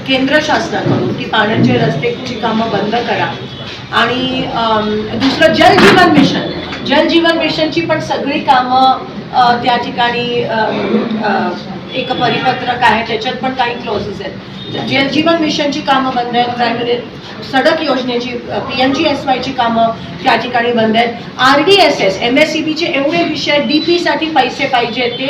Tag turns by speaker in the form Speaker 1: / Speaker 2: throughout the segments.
Speaker 1: केंद्र शासनाकडून की पाण्याचे रस्तेची कामं बंद करा आणि दुसरं जल जीवन मिशनची पण सगळी कामं त्या ठिकाणी एक परिपत्रक आहे, त्याच्यात पण काही क्लॉजेस आहेत. जल जीवन मिशनची कामं बंद आहेत, प्रायमरी सडक योजनेची PMGSYची कामं त्या ठिकाणी बंद आहेत. RDSS MSCBचे एवढे विषय DP साठी पैसे पाहिजे ते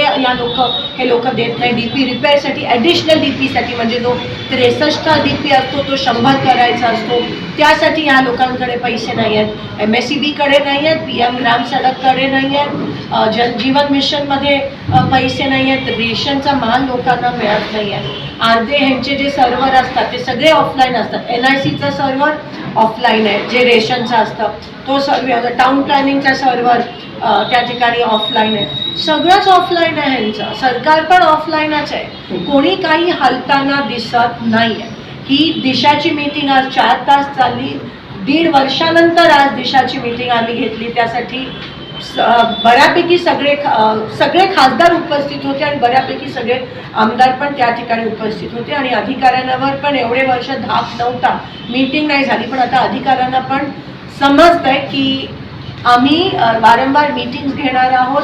Speaker 1: हे लोक देत नाही. DP रिपेअरसाठी ॲडिशनल DP साठी म्हणजे जो 63 DP असतो तो 100 करायचा असतो, त्यासाठी या लोकांकडे पैसे नाही आहेत. MSCB कडे नाही आहेत, PM ग्राम सडककडे नाही आहेत, जल जीवन मिशनमध्ये पैसे नाही आहेत, रेशनचा माल लोकांना मिळत नाही आहे. अर्धे ह्यांचे जे सर्व्हर असतात ते सगळे ऑफलाईन असतात. NICचा सर्व्हर ऑफलाईन आहे, जे रेशनचा असतं तो सर्व्हर, टाउन प्लॅनिंगचा सर्व्हर त्या ठिकाणी ऑफलाईन आहे. सगळंच ऑफलाईन आहे ह्यांचं. सरकार पण ऑफलाईनच आहे. कोणी काही हलताना दिसत नाही आहे. ही दिशाची मीटिंग आज 4 तास चालली. 1.5 वर्षानंतर आज दिशाची मीटिंग आम्ही घेतली. त्यासाठी बऱ्यापैकी सगळे खासदार उपस्थित होते आणि बऱ्यापैकी सगळे आमदार पण त्या ठिकाणी उपस्थित होते आणि अधिकाऱ्यांवर पण एवढे वर्ष धाक नव्हता, मीटिंग नाही झाली. पण आता अधिकाऱ्यांना पण समजत आहे की आम्ही वारंवार मीटिंग्स घेणार आहोत.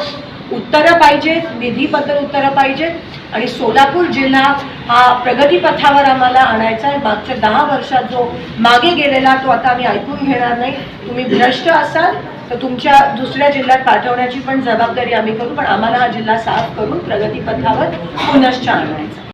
Speaker 1: उत्तरं पाहिजेत, निधीबद्दल उत्तरं पाहिजेत आणि सोलापूर जिल्हा हा प्रगतीपथावर आम्हाला आणायचा आहे. मागच्या 10 वर्षात जो मागे गेलेला तो आता आम्ही ऐकून घेणार नाही. तुम्ही भ्रष्ट असाल तर तुमच्या दुसऱ्या जिल्ह्यात पाठवण्याची पण जबाबदारी आम्ही करू, पण आम्हाला हा जिल्हा साफ करून प्रगतीपथावर पुनश्च आणायचा.